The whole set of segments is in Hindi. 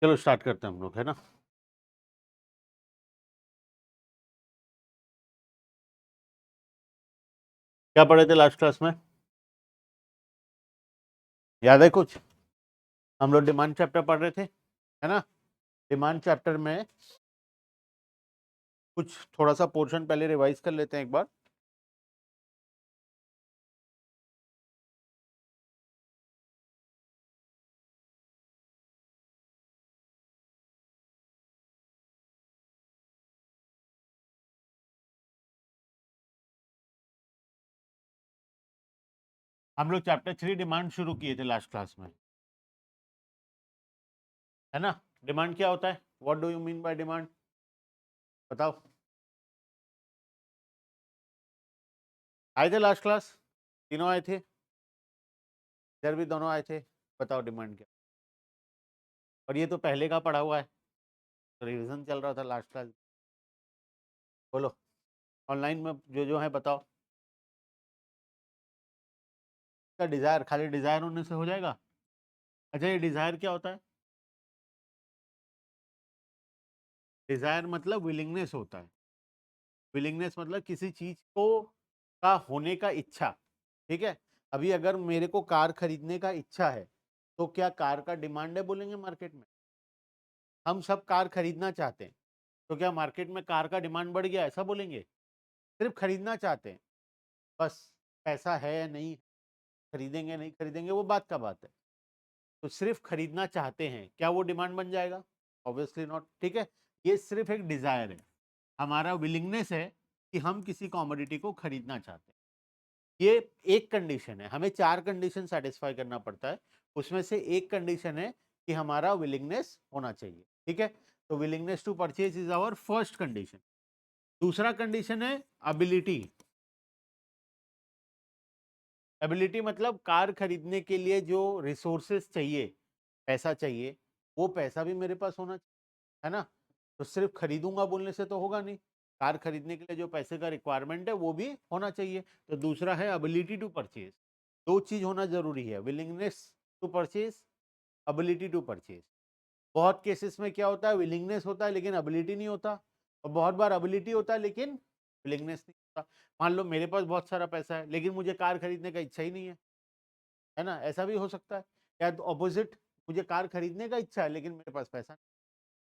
चलो स्टार्ट करते हैं हम लोग, है ना। क्या पढ़े थे लास्ट क्लास में, याद है कुछ? हम लोग डिमांड चैप्टर पढ़ रहे थे, है ना। डिमांड चैप्टर में कुछ थोड़ा सा पोर्शन पहले रिवाइज कर लेते हैं एक बार। हम लोग चैप्टर 3 डिमांड शुरू किए थे लास्ट क्लास में, है ना। डिमांड क्या होता है, what do you mean by demand, बताओ। आए थे लास्ट क्लास, तीनों आए थे, इधर भी दोनों आए थे। बताओ डिमांड क्या। और ये तो पहले का पढ़ा हुआ है, तो रिविजन चल रहा था लास्ट क्लास। बोलो, ऑनलाइन में जो जो है बताओ। क्या डिजायर, खाली डिजायर होने से हो जाएगा? अच्छा, ये डिजायर क्या होता है? डिजायर मतलब विलिंगनेस होता है। विलिंगनेस मतलब किसी चीज को का होने का इच्छा। ठीक है। अभी अगर मेरे को कार खरीदने का इच्छा है, तो क्या कार का डिमांड है बोलेंगे मार्केट में? हम सब कार खरीदना चाहते हैं, तो क्या मार्केट में कार का डिमांड बढ़ गया ऐसा बोलेंगे? सिर्फ खरीदना चाहते हैं, बस। पैसा है या नहीं, खरीदेंगे नहीं खरीदेंगे वो बात का बात है। तो सिर्फ खरीदना चाहते हैं, क्या वो डिमांड बन जाएगा? Obviously not. ठीक है। ये सिर्फ एक डिजायर है, हमारा विलिंगनेस है कि हम किसी कॉमोडिटी को खरीदना चाहते हैं। ये एक कंडीशन है, हमें 4 कंडीशन सेटिस्फाई करना पड़ता है। उसमें से एक कंडीशन है कि हमारा विलिंगनेस होना चाहिए। ठीक है। तो willingness to purchase is our first condition. दूसरा कंडीशन है एबिलिटी। एबिलिटी मतलब कार खरीदने के लिए जो रिसोर्सेस चाहिए, पैसा चाहिए, वो पैसा भी मेरे पास होना चाहिए, है ना। तो सिर्फ खरीदूंगा बोलने से तो होगा नहीं, कार खरीदने के लिए जो पैसे का रिक्वायरमेंट है वो भी होना चाहिए। तो दूसरा है एबिलिटी टू परचेज। दो चीज होना जरूरी है, willingness to purchase, ability to purchase. बहुत केसेस में क्या होता है, विलिंगनेस होता है लेकिन एबिलिटी नहीं होता, और बहुत बार एबिलिटी होता है लेकिन विलिंगनेस नहीं होता। मान लो मेरे पास बहुत सारा पैसा है लेकिन मुझे कार खरीदने का इच्छा ही नहीं है ना, ऐसा भी हो सकता है। या ऑपोजिट, मुझे कार खरीदने का इच्छा है लेकिन मेरे पास पैसा नहीं,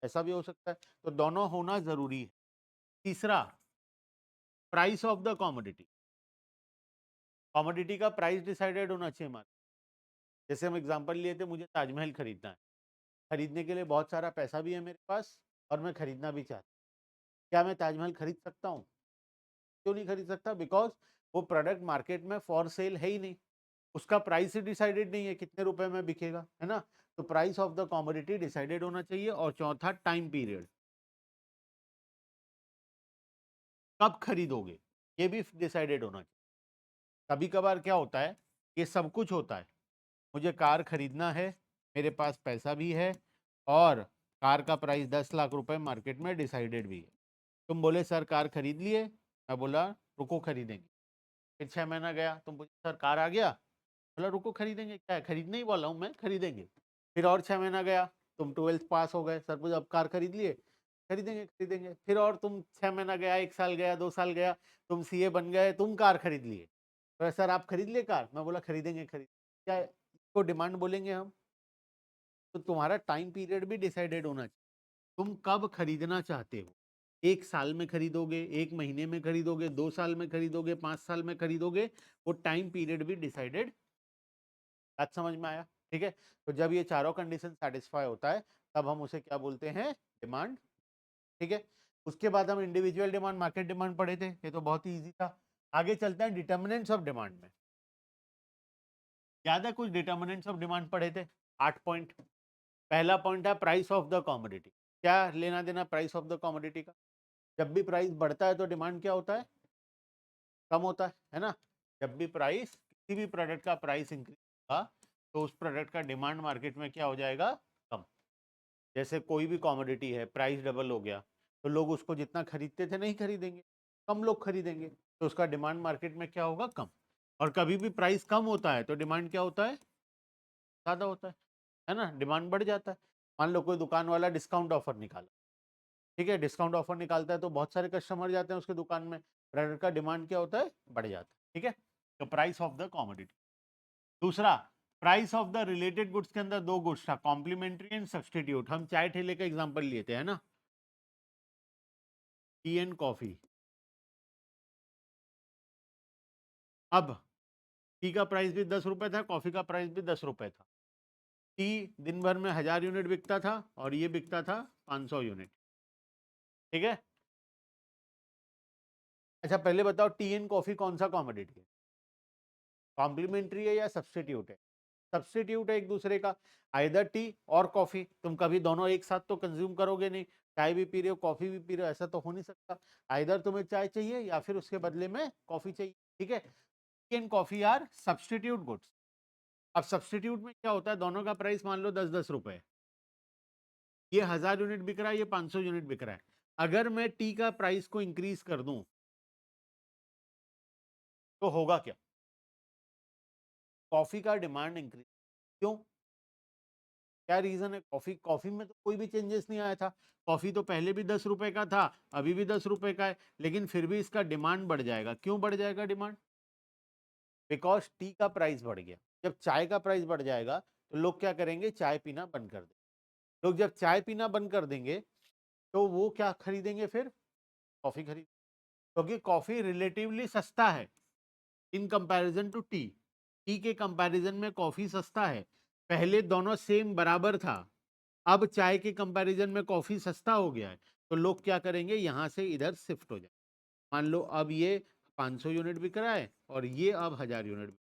ऐसा भी हो सकता है। तो दोनों होना जरूरी है। तीसरा, price of the commodity. Commodity का प्राइस डिसाइडेड होना चाहिए हमारा। जैसे हम एग्जांपल लिए थे, मुझे ताजमहल खरीदना है, खरीदने के लिए बहुत सारा पैसा भी है मेरे पास, और मैं खरीदना भी चाहता हूँ। क्या मैं ताजमहल खरीद सकता हूँ? क्यों नहीं खरीद सकता? बिकॉज वो प्रोडक्ट मार्केट में फॉर सेल है ही नहीं, उसका प्राइस ही डिसाइडेड नहीं है कितने रुपए में बिकेगा, है ना। तो price of the commodity decided होना चाहिए। और चौथा, टाइम पीरियड, कब खरीदोगे ये भी डिसाइडेड होना चाहिए। कभी कभार क्या होता है, ये सब कुछ होता है, मुझे कार खरीदना है, मेरे पास पैसा भी है, और कार का प्राइस 10 लाख रुपए मार्केट में डिसाइडेड भी है। तुम बोले सर कार खरीद लिए, मैं बोला रुको खरीदेंगे। फिर 6 महीना गया, तुम बोले सर कार आ गया, बोला रुको खरीदेंगे। क्या है, खरीदने ही वाला हूँ मैं, खरीदेंगे। फिर और 6 महीना गया, तुम 12th पास हो गए, सर मुझे अब कार खरीद लिए, खरीदेंगे खरीदेंगे। फिर और तुम 6 महीना गया, 1 साल गया, 2 साल गया, तुम सीए बन गए, तुम कार खरीद लिए। तो सर आप खरीद लिए कार, मैं बोला खरीदेंगे खरीद। क्या इसको डिमांड बोलेंगे हम? तो तुम्हारा टाइम पीरियड भी डिसाइडेड होना चाहिए, तुम कब खरीदना चाहते हो। 1 साल में खरीदोगे, 1 महीने में खरीदोगे, 2 साल में खरीदोगे, 5 साल में खरीदोगे, वो टाइम पीरियड भी डिसाइडेड। बात समझ में आया? ठीक है। तो जब ये चारों कंडीशन सेटिस्फाई होता है, तब हम उसे क्या बोलते हैं, डिमांड। ठीक है। उसके बाद हम इंडिविजुअल डिमांड, मार्केट डिमांड पढ़े थे, ये तो बहुत ही इजी था। आगे चलते हैं डिटर्मिनेंट्स ऑफ डिमांड में। याद है कुछ डिटर्मिनेंट्स ऑफ डिमांड पढ़े थे? 8 पॉइंट। पहला पॉइंट है प्राइस ऑफ द कॉमोडिटी। क्या लेना देना प्राइस ऑफ द कॉमोडिटी का? जब भी प्राइस बढ़ता है तो डिमांड क्या होता है, कम होता है ना। जब भी प्राइस, किसी भी प्रोडक्ट का प्राइस इंक्रीज होगा, तो उस प्रोडक्ट का डिमांड मार्केट में क्या हो जाएगा, कम। जैसे कोई भी कॉमोडिटी है, प्राइस डबल हो गया, तो लोग उसको जितना खरीदते थे नहीं खरीदेंगे, कम लोग खरीदेंगे, तो उसका डिमांड मार्केट में क्या होगा, कम। और कभी भी प्राइस कम होता है तो डिमांड क्या होता है, ज्यादा होता है ना, डिमांड बढ़ जाता है। मान लो कोई दुकान वाला डिस्काउंट ऑफर निकाला, ठीक है, डिस्काउंट ऑफर निकालता है तो बहुत सारे कस्टमर जाते हैं उसके दुकान में, प्रोडक्ट का डिमांड क्या होता है, बढ़ जाता है, ठीक है। तो प्राइस ऑफ द कॉमोडिटी। दूसरा, price of the related goods के अंदर दो गुड्स था, कॉम्प्लीमेंट्री एंड सब्सटीट्यूट। हम चाय ठेले का एग्जांपल लिए थे, है ना, टी एंड कॉफी। अब टी का प्राइस भी 10 रुपए था, कॉफी का प्राइस भी 10 रुपए था। टी दिन भर में 1000 यूनिट बिकता था और ये बिकता था 500 यूनिट, ठीक है। अच्छा पहले बताओ, टी एंड कॉफी कौन सा कॉमोडिटी है, कॉम्प्लीमेंट्री है या सब्सटीट्यूट है? सब्सटीट्यूट है एक दूसरे का। आइदर टी और कॉफी, तुम कभी दोनों एक साथ तो कंज्यूम करोगे नहीं, चाय भी पी रहे हो कॉफी भी पी रहे हो, ऐसा तो हो नहीं सकता। आइदर तुम्हें चाय चाहिए या फिर उसके बदले में कॉफी चाहिए, ठीक है। Tea and coffee are substitute goods. अब सब्सटीट्यूट में क्या होता है, दोनों का प्राइस मान लो 10-10 रुपए, ये 1000 यूनिट बिक रहा है, ये 500 यूनिट बिक रहा है। अगर मैं टी का प्राइस को इंक्रीज कर दूं तो होगा क्या, कॉफी का डिमांड इंक्रीज। क्यों, क्या रीजन है? कॉफी, कॉफी में तो कोई भी चेंजेस नहीं आया था, कॉफी तो पहले भी 10 रुपए का था, अभी भी 10 रुपए का है, लेकिन फिर भी इसका डिमांड बढ़ जाएगा। क्यों बढ़ जाएगा डिमांड? बिकॉज टी का प्राइस बढ़ गया। जब चाय का प्राइस बढ़ जाएगा तो लोग क्या करेंगे, चाय पीना बंद कर देंगे। लोग जब चाय पीना बंद कर देंगे तो वो क्या खरीदेंगे, फिर कॉफी खरीद, क्योंकि कॉफी रिलेटिवली सस्ता है in comparison to tea. Tea के कंपैरिजन में कॉफी सस्ता है। पहले दोनों सेम बराबर था, अब चाय के कंपैरिजन में कॉफी सस्ता हो गया है, तो लोग क्या करेंगे, यहां से इधर शिफ्ट हो जाए। मान लो अब ये 500 यूनिट बिक रहा है और ये अब 1000 यूनिट,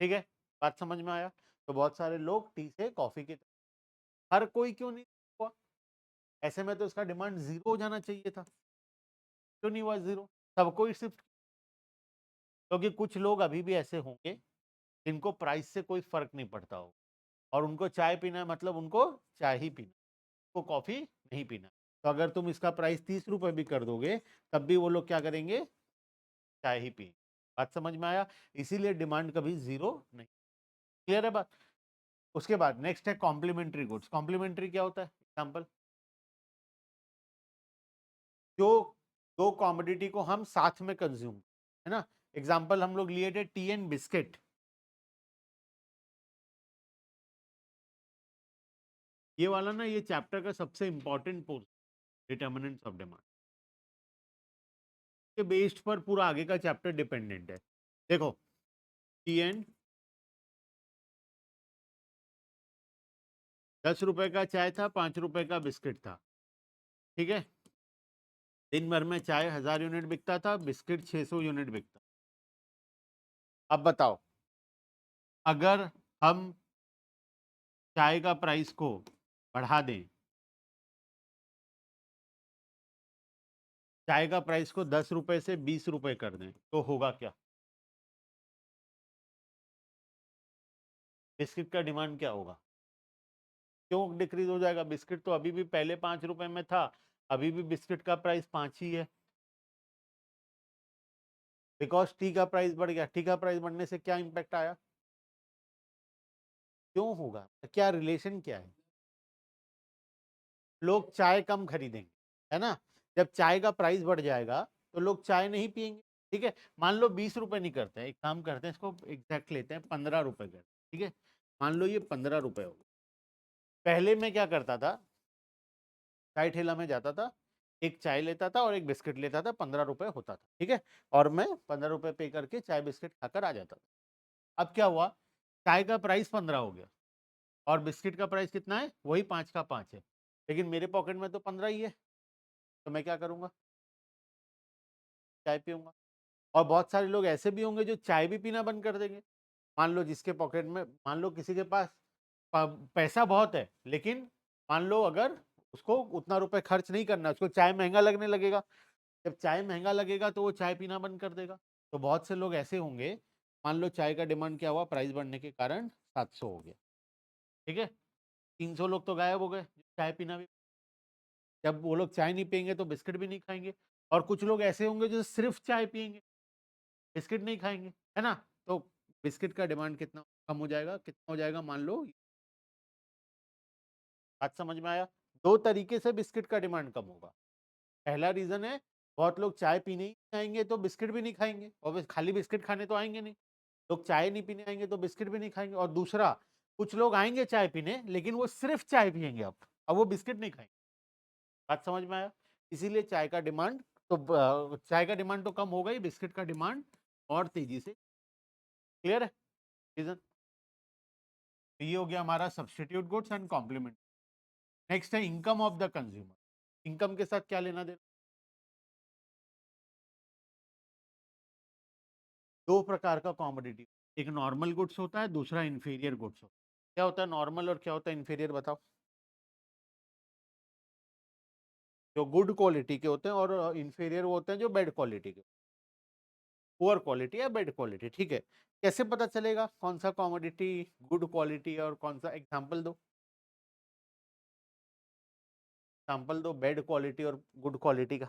ठीक है। बात समझ में आया? तो बहुत सारे लोग टी से कॉफी की हर कोई क्यों नहीं हुआ, ऐसे में तो इसका डिमांड जीरो हो जाना चाहिए था, क्यों नहीं हुआ जीरो? सबको ही शिफ्ट, क्योंकि कुछ लोग अभी भी ऐसे होंगे जिनको प्राइस से कोई फर्क नहीं पड़ता हो, और उनको चाय पीना है, मतलब उनको चाय ही पीना, को कॉफी नहीं पीना। तो अगर तुम इसका प्राइस 30 रुपए भी कर दोगे तब भी वो लोग क्या करेंगे, चाय ही पिए। बात समझ में आया? इसीलिए डिमांड कभी जीरो नहीं। क्लियर है बात? उसके बाद नेक्स्ट है कॉम्प्लीमेंट्री गुड्स। कॉम्प्लीमेंट्री क्या होता है? एग्जांपल, जो दो कॉमोडिटी को हम साथ में कंज्यूम, है ना। एग्जांपल हम लोग लिए थे टी एंड बिस्किट। ये वाला ना, ये चैप्टर का सबसे important portion, determinants of demand के बेस्ड पर पूरा आगे का चैप्टर डिपेंडेंट है। देखो, टी एंड 10 रुपए का चाय था, 5 रुपए का बिस्किट था, ठीक है। दिन भर में चाय 1000 यूनिट बिकता था, बिस्किट 600 यूनिट बिकता। अब बताओ, अगर हम चाय का प्राइस को बढ़ा दें, चाय का प्राइस को 10 रुपए से 20 रुपए कर दें, तो होगा क्या, बिस्किट का डिमांड क्या होगा? क्यों डिक्रीज हो जाएगा? बिस्किट तो अभी भी पहले 5 रुपए में था, अभी भी बिस्किट का प्राइस 5 ही है, बिकॉज टी का प्राइस बढ़ गया। टी का प्राइस बढ़ने से क्या इंपैक्ट आया? क्यों होगा, क्या रिलेशन क्या है? लोग चाय कम खरीदेंगे, है ना। जब चाय का प्राइस बढ़ जाएगा तो लोग चाय नहीं पियेंगे, ठीक है। मान लो 20 रुपए नहीं करते हैं, एक काम करते हैं, इसको एग्जैक्ट लेते हैं, 15 रुपए करते हैं, ठीक है। मान लो ये 15 रुपए हो गए। पहले मैं क्या करता था, चाय ठेला में जाता था, एक चाय लेता था और एक बिस्किट लेता था, 15 रुपए होता था, ठीक है। और मैं 15 रुपए पे करके चाय बिस्किट खाकर आ जाता था। अब क्या हुआ, चाय का प्राइस 15 हो गया और बिस्किट का प्राइस कितना है, वही 5 का 5 है, लेकिन मेरे पॉकेट में तो 15 ही है, तो मैं क्या करूंगा, चाय पीऊंगा। और बहुत सारे लोग ऐसे भी होंगे जो चाय भी पीना बंद कर देंगे। मान लो जिसके पॉकेट में, मान लो किसी के पास पैसा बहुत है, लेकिन मान लो अगर उसको उतना रुपए खर्च नहीं करना, उसको चाय महंगा लगने लगेगा, जब चाय महंगा लगेगा तो वो चाय पीना बंद कर देगा। तो बहुत से लोग ऐसे होंगे, मान लो चाय का डिमांड क्या हुआ, प्राइस बढ़ने के कारण 700 हो गया, ठीक है। 300 लोग तो गायब हो गए, चाय पीना भी, जब वो लोग चाय नहीं पियेंगे तो बिस्किट भी नहीं खाएंगे। और कुछ लोग ऐसे होंगे जो सिर्फ चाय पियेंगे, बिस्किट नहीं खाएंगे, है ना। तो बिस्किट का डिमांड कितना कम हो जाएगा, कितना हो जाएगा, मान लो बात समझ में आया? दो तरीके से बिस्किट का डिमांड कम होगा। पहला रीजन है, बहुत लोग चाय पीने ही आएंगे तो बिस्किट भी नहीं खाएंगे, और खाली बिस्किट खाने तो आएंगे नहीं, लोग चाय नहीं पीने आएंगे तो बिस्किट भी नहीं खाएंगे। और दूसरा, कुछ लोग आएंगे चाय पीने लेकिन वो सिर्फ चाय पियेंगे, अब वो बिस्किट नहीं खाएंगे। बात समझ में आया? इसीलिए चाय का डिमांड चाय का डिमांड तो कम होगा ही, बिस्किट का डिमांड और तेजी से। क्लियर है रीजन? ये हो गया हमारा substitute goods and complement. Next है income of the consumer. Income के साथ क्या लेना देना? दो प्रकार का कॉमोडिटी, एक नॉर्मल गुड्स होता है, दूसरा इंफीरियर गुड्स होता है। क्या होता है नॉर्मल और क्या होता है इंफीरियर, बताओ? जो गुड क्वालिटी के होते हैं, और इंफीरियर वो होते हैं जो बैड क्वालिटी के, पुअर क्वालिटी या बैड क्वालिटी। ठीक है, कैसे पता चलेगा कौन सा कॉमोडिटी गुड क्वालिटी है और कौन सा? एग्जांपल दो, एग्जांपल दो बैड क्वालिटी और गुड क्वालिटी का।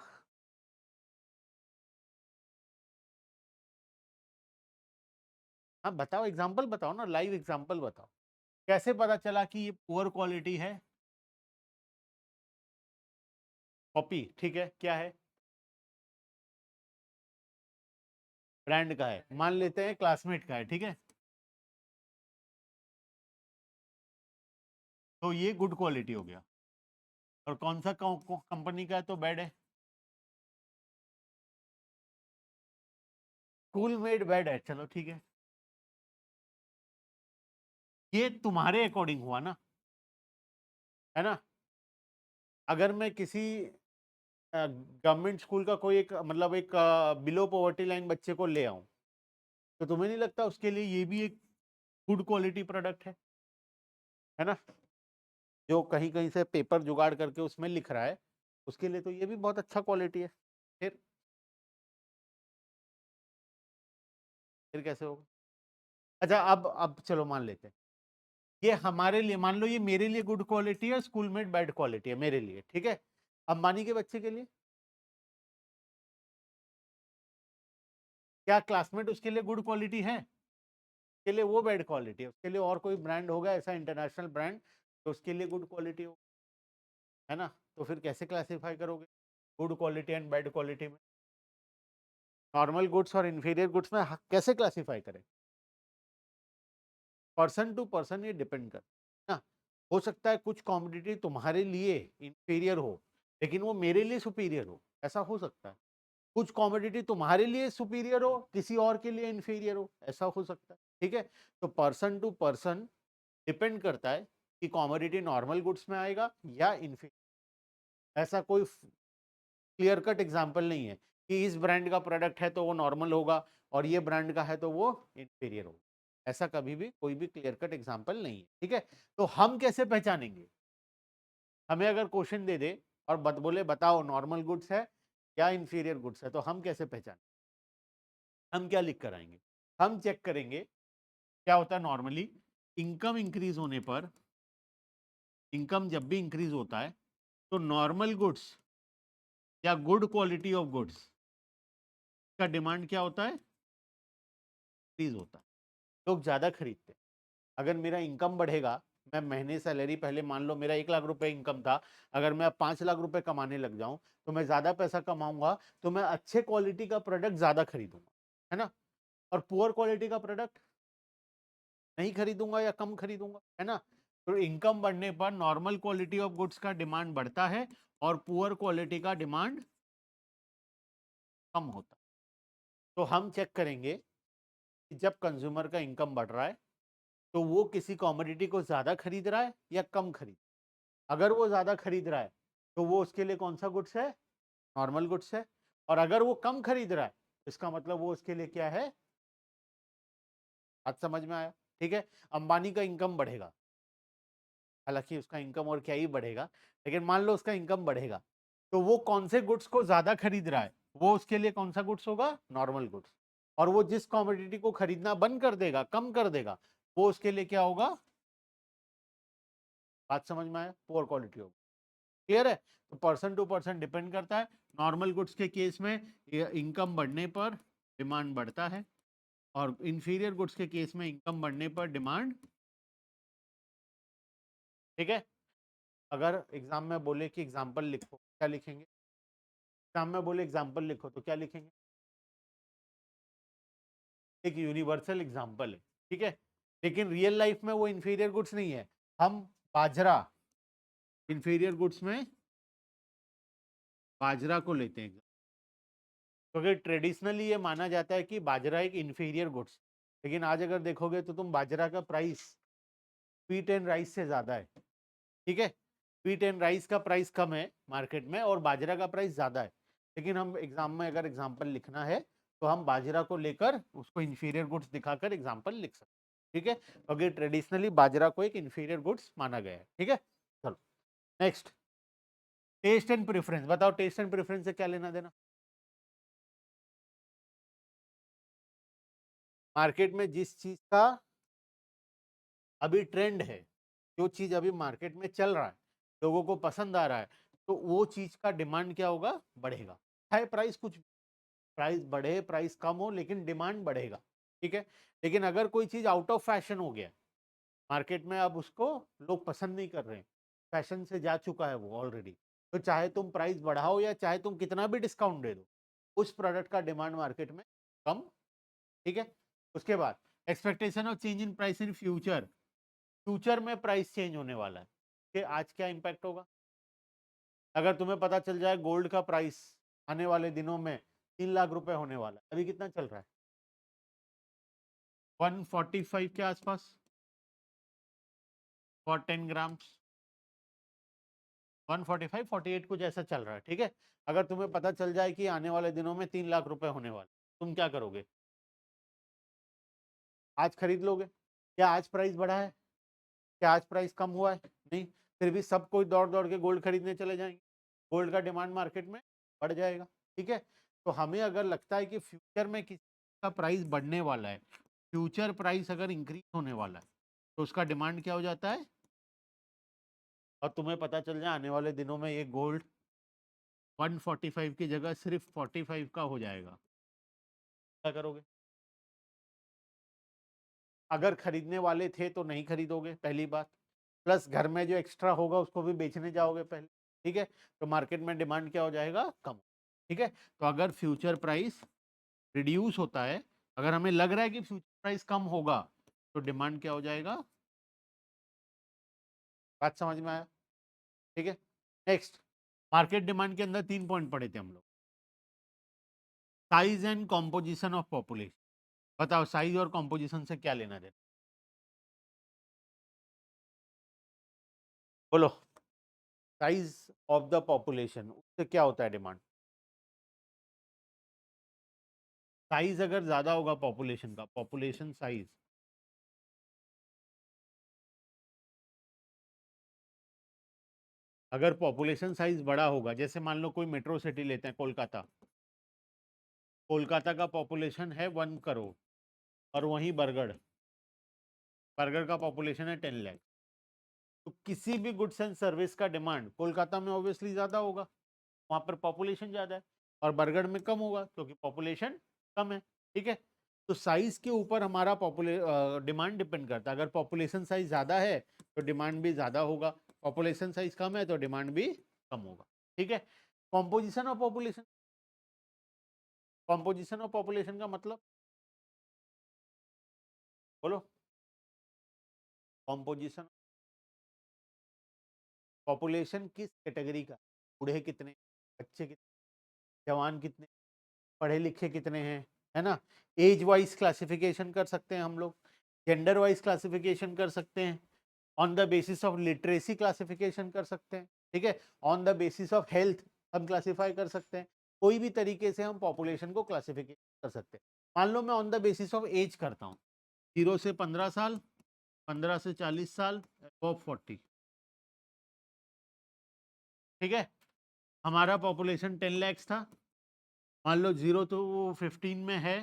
हाँ बताओ, एग्जांपल बताओ ना, लाइव एग्जांपल बताओ। कैसे पता चला कि ये पुअर क्वालिटी है? कॉपी, ठीक है, क्या है? ब्रांड का है, मान लेते हैं क्लासमेट का है, ठीक है, तो ये गुड क्वालिटी हो गया। और कौन सा कंपनी का है तो बैड है? कूल मेड बैड है, चलो ठीक है। ये तुम्हारे अकॉर्डिंग हुआ ना, है ना? अगर मैं किसी गवर्नमेंट स्कूल का कोई एक मतलब एक बिलो पॉवर्टी लाइन बच्चे को ले आऊं, तो तुम्हें नहीं लगता उसके लिए ये भी एक गुड क्वालिटी प्रोडक्ट है ना? जो कहीं कहीं से पेपर जुगाड़ करके उसमें लिख रहा है, उसके लिए तो ये भी बहुत अच्छा क्वालिटी है। फिर फिर कैसे होगा? अच्छा, अब चलो मान लेते हैं ये हमारे लिए, मान लो ये मेरे लिए गुड क्वालिटी है, स्कूल में बैड क्वालिटी है मेरे लिए, ठीक है। अंबानी के बच्चे के लिए क्या क्लासमेट उसके लिए गुड क्वालिटी है? उसके लिए वो बैड क्वालिटी है, उसके लिए और कोई ब्रांड होगा ऐसा इंटरनेशनल ब्रांड, तो उसके लिए गुड क्वालिटी हो, है ना? तो फिर कैसे क्लासिफाई करोगे good quality and bad quality में? नॉर्मल गुड्स और इंफीरियर गुड्स में कैसे क्लासिफाई करें? पर्सन टू पर्सन ये डिपेंड कर ना। हो सकता है कुछ कॉमोडिटी तुम्हारे लिए इंफीरियर हो लेकिन वो मेरे लिए सुपीरियर हो, ऐसा हो सकता है। कुछ कॉमोडिटी तुम्हारे लिए सुपीरियर हो, किसी और के लिए इंफीरियर हो, ऐसा हो सकता है। ठीक है, तो पर्सन टू पर्सन डिपेंड करता है कि कॉमोडिटी नॉर्मल गुड्स में आएगा या इंफीरियर। ऐसा कोई क्लियर कट एग्जांपल नहीं है कि इस ब्रांड का प्रोडक्ट है तो वो नॉर्मल होगा और ये ब्रांड का है तो वो इंफीरियर होगा। ऐसा कभी भी कोई भी क्लियर कट एग्जांपल नहीं है। ठीक है, तो हम कैसे पहचानेंगे? हमें अगर क्वेश्चन दे दे और बोले बताओ नॉर्मल गुड्स है या इंफीरियर गुड्स है, तो हम कैसे पहचानें? हम क्या लिख कर आएंगे? हम चेक करेंगे क्या होता है नॉर्मली, इनकम इंक्रीज होने पर, इनकम जब भी इंक्रीज होता है तो नॉर्मल गुड्स या गुड क्वालिटी ऑफ गुड्स का डिमांड क्या होता है? इंक्रीज होता है, लोग ज्यादा खरीदते हैं। अगर मेरा इनकम बढ़ेगा, मैं महीने सैलरी पहले मान लो मेरा 1 लाख रुपए इनकम था, अगर मैं अब 5 लाख रुपए कमाने लग जाऊं तो मैं ज्यादा पैसा कमाऊंगा, तो मैं अच्छे क्वालिटी का प्रोडक्ट ज्यादा खरीदूंगा, है ना? और पुअर क्वालिटी का प्रोडक्ट नहीं खरीदूंगा या कम खरीदूंगा, है ना? तो इनकम बढ़ने पर नॉर्मल क्वालिटी ऑफ गुड्स का डिमांड बढ़ता है और पुअर क्वालिटी का डिमांड कम होता है। तो हम चेक करेंगे कि जब कंज्यूमर का इनकम बढ़ रहा है तो वो किसी कॉमोडिटी को ज्यादा खरीद रहा है या कम खरीद। अगर वो ज्यादा खरीद रहा है तो वो उसके लिए कौन सा गुड्स है? नॉर्मल गुड्स है। और अगर वो कम खरीद रहा है, इसका मतलब वो उसके लिए क्या है? बात समझ में आया? ठीक है, अंबानी का इनकम बढ़ेगा, हालांकि उसका इनकम और क्या ही बढ़ेगा, लेकिन मान लो उसका इनकम बढ़ेगा, तो वो कौन से गुड्स को ज्यादा खरीद रहा है, वो उसके लिए कौन सा गुड्स होगा? Normal goods. और वो जिस कॉमोडिटी को खरीदना बंद कर देगा, कम कर देगा, वो उसके लिए क्या होगा? बात समझ में आया? पुअर क्वालिटी होगा। क्लियर है? तो पर्सन टू पर्सन डिपेंड करता है। नॉर्मल गुड्स के केस में इनकम बढ़ने पर डिमांड बढ़ता है, और इंफीरियर गुड्स के केस में इनकम बढ़ने पर डिमांड। ठीक है, अगर एग्जाम में बोले कि एग्जाम्पल लिखो, क्या लिखेंगे? एग्जाम में बोले एग्जाम्पल लिखो तो क्या लिखेंगे? एक यूनिवर्सल एग्जाम्पल है, ठीक है, लेकिन रियल लाइफ में वो इंफीरियर गुड्स नहीं है। हम बाजरा, इंफीरियर गुड्स में बाजरा को लेते हैं, क्योंकि ट्रेडिशनली ये माना जाता है कि बाजरा एक इंफीरियर गुड्स, लेकिन आज अगर देखोगे तो तुम बाजरा का प्राइस व्हीट एंड राइस से ज्यादा है, ठीक है। व्हीट एंड राइस का प्राइस कम है मार्केट में और बाजरा का प्राइस ज्यादा है, लेकिन हम एग्जाम में अगर एग्जाम्पल लिखना है तो हम बाजरा को लेकर उसको इंफीरियर गुड्स दिखाकर एग्जाम्पल लिख सकते हैं, ठीक है, क्योंकि ट्रेडिशनली बाजरा को एक इंफीरियर गुड्स माना गया है, ठीक है। चलो नेक्स्ट, टेस्ट एंड प्रेफरेंस। बताओ टेस्ट एंड प्रेफरेंस से क्या लेना देना? मार्केट में जिस चीज का अभी ट्रेंड है, जो चीज अभी मार्केट में चल रहा है, लोगों को पसंद आ रहा है, तो वो चीज का डिमांड क्या होगा? बढ़ेगा। चाहे प्राइस कुछ, प्राइस बढ़े प्राइस कम हो, लेकिन डिमांड बढ़ेगा, ठीक है। लेकिन अगर कोई चीज आउट ऑफ फैशन हो गया मार्केट में, अब उसको लोग पसंद नहीं कर रहे हैं, फैशन से जा चुका है वो ऑलरेडी, तो चाहे तुम प्राइस बढ़ाओ या चाहे तुम कितना भी डिस्काउंट दे दो, उस प्रोडक्ट का डिमांड मार्केट में कम, ठीक है। उसके बाद expectation of change in price in future, future में प्राइस चेंज होने वाला है कि आज क्या इंपैक्ट होगा? अगर तुम्हें पता चल जाए गोल्ड का प्राइस आने वाले दिनों में 3 लाख रुपए होने वाला है, अभी कितना चल रहा है? 145 के आसपास फॉर 10 ग्राम्स, 145 48 कुछ ऐसा चल रहा है, ठीक है। अगर तुम्हें पता चल जाए कि आने वाले दिनों में 3 लाख रुपए होने वाले, तुम क्या करोगे? आज खरीद लोगे? क्या आज प्राइस बढ़ा है? क्या आज प्राइस कम हुआ है? नहीं। फिर भी सब कोई दौड़ दौड़ के गोल्ड खरीदने चले जाएंगे, गोल्ड का डिमांड मार्केट में बढ़ जाएगा, ठीक है। तो हमें अगर लगता है कि फ्यूचर में किसी का प्राइस बढ़ने वाला है, फ्यूचर प्राइस अगर इंक्रीज होने वाला है, तो उसका डिमांड क्या हो जाता है? और तुम्हें पता चल जाए आने वाले दिनों में ये गोल्ड 145 की जगह सिर्फ 45 का हो जाएगा, क्या करोगे? अगर खरीदने वाले थे तो नहीं खरीदोगे, पहली बात, प्लस घर में जो एक्स्ट्रा होगा उसको भी बेचने जाओगे पहले, ठीक है। तो मार्केट में डिमांड क्या हो जाएगा? कम, ठीक है। तो अगर फ्यूचर प्राइस रिड्यूस होता है, अगर हमें लग रहा है कि फ्यूचर प्राइस कम होगा, तो डिमांड क्या हो जाएगा? बात समझ में आया? ठीक है। नेक्स्ट, मार्केट डिमांड के अंदर 3 पॉइंट पढ़े थे हम लोग, size and composition of population. बताओ साइज और कॉम्पोजिशन से क्या लेना देना? बोलो। साइज ऑफ द पॉपुलेशन, उससे क्या होता है डिमांड? साइज अगर ज्यादा होगा पॉपुलेशन का, पॉपुलेशन साइज, अगर पॉपुलेशन साइज बड़ा होगा, जैसे मान लो कोई मेट्रो सिटी लेते हैं कोलकाता, कोलकाता का पॉपुलेशन है 1 करोड़, और वहीं बरगढ़, बरगढ़ का पॉपुलेशन है 10 लाख, तो किसी भी गुड्स एंड सर्विस का डिमांड कोलकाता में ऑब्वियसली ज्यादा होगा, वहां पर पॉपुलेशन ज्यादा है, और बरगढ़ में कम होगा क्योंकि पॉपुलेशन कम है, ठीक है। तो साइज के ऊपर हमारा डिमांड डिपेंड करता है, अगर पॉपुलेशन साइज ज्यादा है तो डिमांड भी ज्यादा होगा, पॉपुलेशन साइज कम है तो डिमांड भी कम होगा, ठीक है। Composition of population, composition of population का मतलब बोलो। कॉम्पोजिशन, पॉपुलेशन किस कैटेगरी का, बूढ़े कितने, बच्चे कितने, जवान कितने, पढ़े लिखे कितने हैं, है ना। एज वाइज क्लासिफिकेशन कर सकते हैं हम लोग, जेंडर वाइज क्लासिफिकेशन कर सकते हैं, on the basis of literacy classification कर सकते हैं, ठीक है, on the basis of health हम क्लासिफाई कर सकते हैं, कोई भी तरीके से हम पॉपुलेशन को क्लासिफिकेशन कर सकते हैं। मान लो मैं on the basis of age करता हूँ, 0 से 15 साल, 15 से 40 साल, अबव 40, ठीक है। हमारा पॉपुलेशन 10 लाख था, मान लो 0 to 15 में है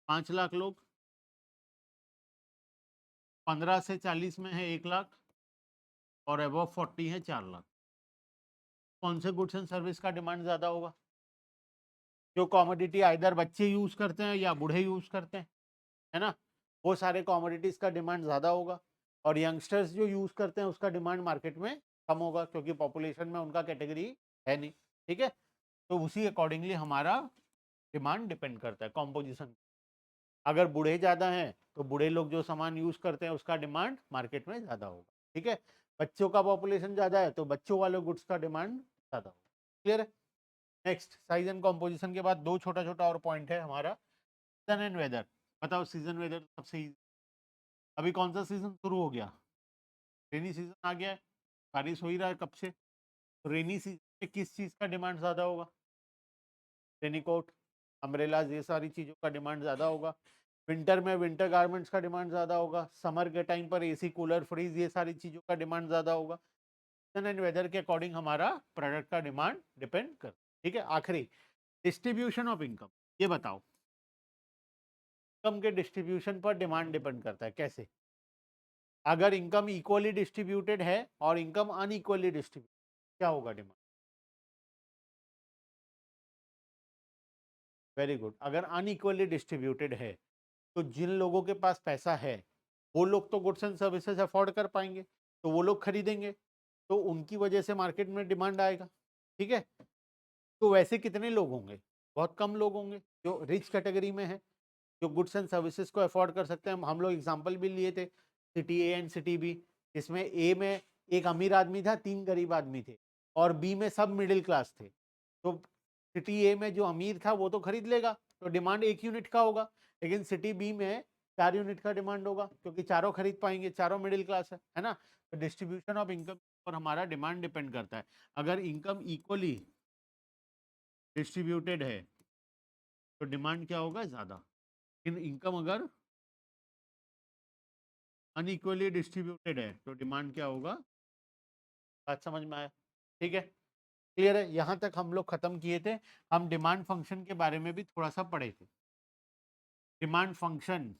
5 लाख लोग, 15 से 40 में है 1 लाख, और अबव 40 है 4 लाख। कौन से गुड्स एंड सर्विस का डिमांड ज्यादा होगा? जो कॉमोडिटी आइदर बच्चे यूज करते हैं या बूढ़े यूज करते हैं, है ना, वो सारे कॉमोडिटीज का डिमांड ज्यादा होगा, और यंगस्टर्स जो यूज करते हैं उसका डिमांड मार्केट में कम होगा क्योंकि पॉपुलेशन में उनका कैटेगरी है नहीं, ठीक है। तो उसी अकॉर्डिंगली हमारा डिमांड डिपेंड करता है कॉम्पोजिशन। अगर बूढ़े ज़्यादा हैं तो बूढ़े लोग जो सामान यूज करते हैं उसका डिमांड मार्केट में ज़्यादा होगा, ठीक है। बच्चों का पॉपुलेशन ज़्यादा है तो बच्चों वाले गुड्स का डिमांड ज़्यादा होगा। क्लियर है। नेक्स्ट, साइज एंड कॉम्पोजिशन के बाद दो छोटा छोटा और पॉइंट है हमारा, सीजन एंड वेदर। बताओ सीजन वेदर सबसे easy। अभी कौन सा सीजन शुरू हो गया? रेनी सीजन आ गया है, बारिश हो ही रहा है कब से। तो रेनी सीजन में किस चीज़ का डिमांड ज़्यादा होगा? रेनीकोट, अम्ब्रेलाज, ये सारी चीज़ों का डिमांड ज़्यादा होगा। विंटर में विंटर गारमेंट्स का डिमांड ज़्यादा होगा। समर के टाइम पर एसी, कूलर, फ्रीज, ये सारी चीज़ों का डिमांड ज़्यादा होगा। सीजन एंड वेदर के अकॉर्डिंग हमारा प्रोडक्ट का डिमांड डिपेंड कर, ठीक है। आखिरी, डिस्ट्रीब्यूशन ऑफ इनकम। ये बताओ, इनकम के डिस्ट्रीब्यूशन पर डिमांड डिपेंड करता है कैसे? अगर इनकम इक्वली डिस्ट्रीब्यूटेड है और इनकम अनइक्वली डिस्ट्रीब्यूटेड, क्या होगा डिमांड? Very good. अगर अनइक्वली डिस्ट्रीब्यूटेड है तो जिन लोगों के पास पैसा है वो लोग तो गुड्स एंड सर्विसेज अफोर्ड कर पाएंगे, तो वो लोग खरीदेंगे, तो उनकी वजह से मार्केट में डिमांड आएगा, ठीक है। तो वैसे कितने लोग होंगे? बहुत कम लोग होंगे जो रिच कैटेगरी में है, जो गुड्स एंड सर्विसेज को अफोर्ड कर सकते हैं। हम लोग एग्जांपल भी लिए थे, city A and city B, जिसमें ए में एक अमीर आदमी था, 3 गरीब आदमी थे, और बी में सब मिडिल क्लास थे। तो सिटी ए में जो अमीर था वो तो खरीद लेगा, तो डिमांड 1 यूनिट का होगा। लेकिन सिटी बी में 4 यूनिट का डिमांड होगा क्योंकि चारों खरीद पाएंगे, चारों मिडिल क्लास है ना। तो डिस्ट्रीब्यूशन ऑफ इनकम पर हमारा डिमांड डिपेंड करता है। अगर इनकम इक्वली डिस्ट्रीब्यूटेड है तो डिमांड क्या होगा? ज़्यादा। लेकिन इनकम अगर अनइक्वली डिस्ट्रीब्यूटेड है तो डिमांड क्या होगा? बात समझ में आया? ठीक है, क्लियर है। यहां तक हम लोग खत्म किए थे। हम डिमांड फंक्शन के बारे में भी थोड़ा सा पढ़े थे। डिमांड फंक्शन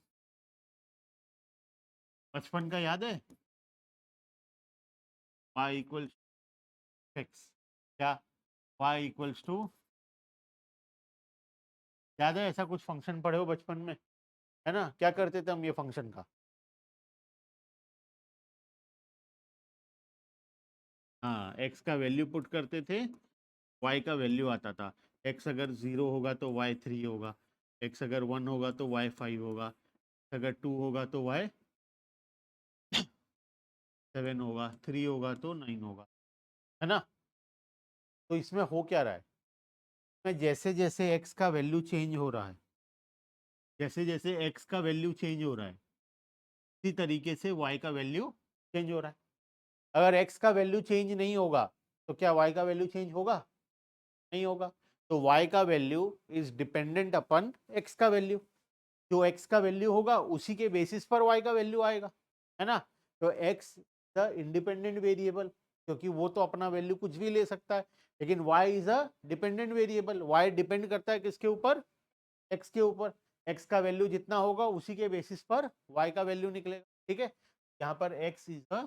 बचपन का याद है? y इक्वल्स x, क्या y इक्वल्स टू, याद है ऐसा कुछ फंक्शन पढ़े हो बचपन में, है ना? क्या करते थे हम ये फंक्शन का? हाँ, x का वैल्यू पुट करते थे, y का वैल्यू आता था। x अगर 0 होगा तो y 3 होगा, x अगर 1 होगा तो y 5 होगा, अगर 2 होगा तो y 7 होगा, 3 होगा तो 9 होगा, है ना। तो इसमें हो क्या रहा है? मैं जैसे जैसे x का वैल्यू चेंज हो रहा है, जैसे जैसे x का वैल्यू चेंज हो रहा है, इसी तरीके से y का वैल्यू चेंज हो रहा है। अगर x का वैल्यू चेंज नहीं होगा तो क्या y का वैल्यू चेंज होगा? नहीं होगा। तो y का value is dependent upon x का वैल्यू। जो x का वैल्यू होगा उसी के बेसिस पर y का वैल्यू आएगा, है ना। तो x द इंडिपेंडेंट वेरिएबल, क्योंकि वो तो अपना वैल्यू कुछ भी ले सकता है, लेकिन y is a dependent variable. y depend करता है किसके ऊपर? x के ऊपर। x का वैल्यू जितना होगा उसी के बेसिस पर y का वैल्यू निकलेगा, ठीक है। यहाँ पर x is a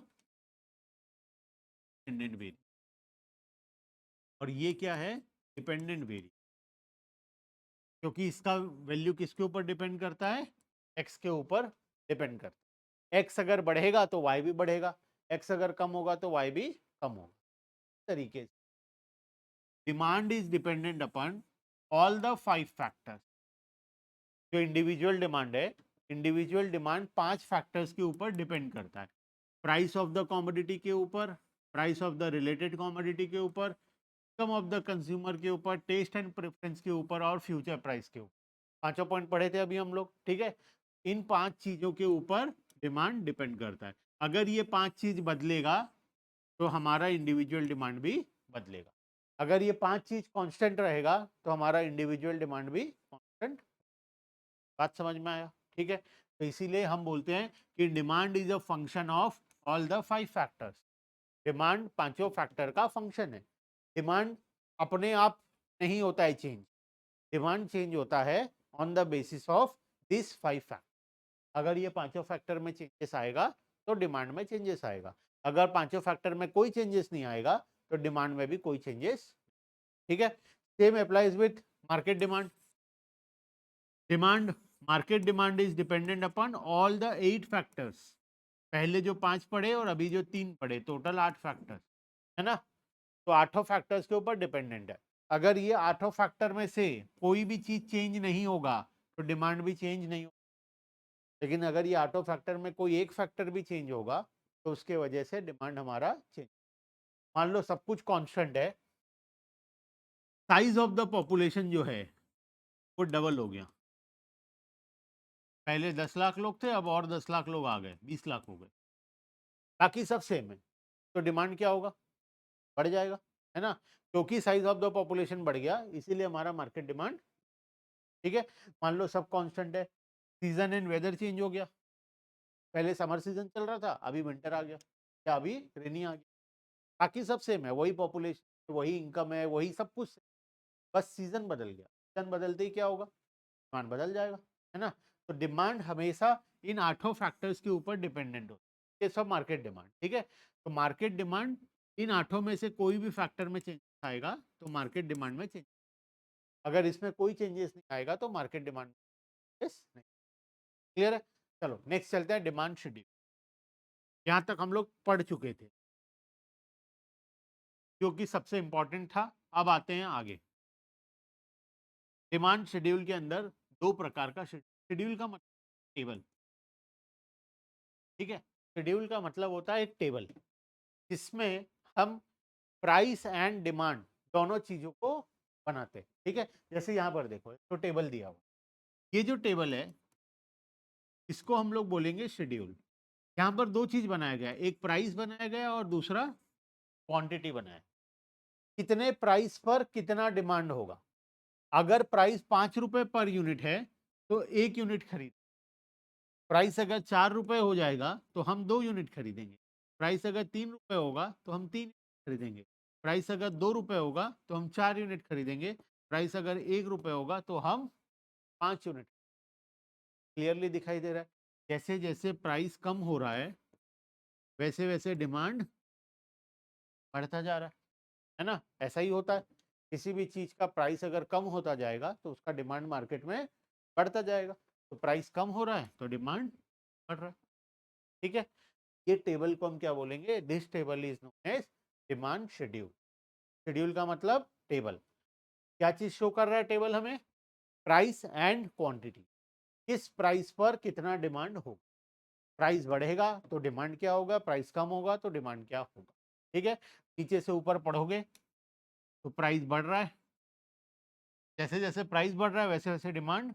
dependent variable और ये क्या है? डिपेंडेंट वेरिएबल, क्योंकि इसका वैल्यू किसके ऊपर डिपेंड करता है? x के ऊपर डिपेंड करता है। x अगर बढ़ेगा तो y भी बढ़ेगा, x अगर कम होगा तो y भी कम होगा। तरीके से demand is dependent upon all the 5 factors. जो इंडिविजुअल डिमांड है, इंडिविजुअल डिमांड 5 फैक्टर्स के ऊपर डिपेंड करता है। प्राइस ऑफ द कमोडिटी के ऊपर, price of the related commodity के ऊपर, इनकम ऑफ द कंज्यूमर के ऊपर, टेस्ट एंड प्रेफरेंस के ऊपर और फ्यूचर प्राइस के ऊपर। पांचों पॉइंट पढ़े थे अभी हम लोग, ठीक है। इन 5 चीजों के ऊपर डिमांड डिपेंड करता है। अगर ये 5 चीज बदलेगा तो हमारा इंडिविजुअल डिमांड भी बदलेगा। अगर ये 5 चीज कांस्टेंट रहेगा तो हमारा इंडिविजुअल डिमांड भी कांस्टेंट। बात समझ में आया? ठीक है। तो इसीलिए हम बोलते हैं कि demand is a function of all the 5 factors. Demand पांचों फैक्टर का फंक्शन है। डिमांड अपने आप नहीं होता है चेंज, डिमांड चेंज होता है on the basis of this 5 factor. अगर ये पांचों फैक्टर में चेंजेस आएगा तो डिमांड में चेंजेस आएगा। अगर पांचों फैक्टर में कोई चेंजेस नहीं आएगा तो डिमांड में भी कोई चेंजेस, ठीक है। Same applies with market demand. Demand, market demand is dependent upon all the 8 factors. पहले जो 5 पढ़े और अभी जो 3 पढ़े, टोटल 8 फैक्टर्स। है ना। तो आठों फैक्टर्स के ऊपर डिपेंडेंट है। अगर ये आठों फैक्टर में से कोई भी चीज चेंज नहीं होगा तो डिमांड भी चेंज नहीं होगा। लेकिन अगर ये आठों फैक्टर में कोई एक फैक्टर भी चेंज होगा तो उसके वजह से डिमांड हमारा चेंज। मान लो सब कुछ कांस्टेंट है, साइज ऑफ द पॉपुलेशन जो है वो डबल हो गया। पहले 10 लाख लोग थे, अब और 10 लाख लोग आ गए, 20 लाख हो गए, बाकी सब सेम है। तो डिमांड क्या होगा? बढ़ जाएगा, है ना। क्योंकि साइज ऑफ द पॉपुलेशन बढ़ गया इसीलिए हमारा मार्केट डिमांड। ठीक है। मान लो सब कांस्टेंट है, सीजन एंड वेदर चेंज हो गया। पहले समर सीजन चल रहा था, अभी विंटर आ गया, या अभी रेनी आ गया। बाकी सब सेम है, वही पॉपुलेशन, वही इनकम है, वही सब कुछ, बस सीजन बदल गया। सीजन बदलते ही क्या होगा? डिमांड बदल जाएगा, है ना। तो डिमांड हमेशा इन आठों फैक्टर्स के ऊपर डिपेंडेंट होती है। ये सब मार्केट डिमांड। ठीक है। तो मार्केट डिमांड इन आठों में से कोई भी फैक्टर में चेंज आएगा तो मार्केट डिमांड में चेंज। अगर इसमें कोई चेंजेस नहीं आएगा तो मार्केट डिमांड नहीं। क्लियर है। चलो नेक्स्ट चलते हैं, डिमांड शेड्यूल। यहां तक हम लोग पढ़ चुके थे क्योंकि सबसे इंपॉर्टेंट था। अब आते हैं आगे। डिमांड शेड्यूल के अंदर दो प्रकार का शेड्यूल का मतलब टेबल। ठीक है। शेड्यूल का मतलब होता है एक टेबल जिसमें हम प्राइस एंड डिमांड दोनों चीजों को बनाते हैं। ठीक है। जैसे यहाँ पर देखो तो टेबल दिया हुआ, ये जो टेबल है इसको हम लोग बोलेंगे शेड्यूल। यहाँ पर दो चीज बनाया गया, एक प्राइस बनाया गया और दूसरा क्वांटिटी बनाया। कितने प्राइस पर कितना डिमांड होगा। अगर प्राइस 5 रुपए पर यूनिट है तो 1 यूनिट खरीद। प्राइस अगर 4 रुपए हो जाएगा तो हम 2 यूनिट खरीदेंगे। प्राइस अगर 3 रुपए होगा तो हम 3 यूनिट खरीदेंगे। प्राइस अगर 2 रुपए होगा तो हम 4 यूनिट खरीदेंगे। प्राइस अगर 1 रुपए होगा तो हम 5 यूनिट। क्लियरली दिखाई दे रहा है। जैसे जैसे प्राइस कम हो रहा है वैसे वैसे डिमांड बढ़ता जा रहा है ना। ऐसा ही होता है, किसी भी चीज का प्राइस अगर कम होता जाएगा तो उसका डिमांड मार्केट में बढ़ता जाएगा। तो प्राइस कम हो रहा है तो डिमांड बढ़ रहा है। ठीक है। ये टेबल को हम क्या बोलेंगे? This table is known as demand schedule. Schedule का मतलब टेबल। क्या चीज शो कर रहा है टेबल हमें? Price and quantity. किस प्राइस पर कितना डिमांड होगा। प्राइस बढ़ेगा तो डिमांड क्या होगा, प्राइस कम होगा तो डिमांड क्या होगा। ठीक है। नीचे से ऊपर पढ़ोगे तो प्राइस बढ़ रहा है, जैसे जैसे प्राइस बढ़ रहा है वैसे वैसे डिमांड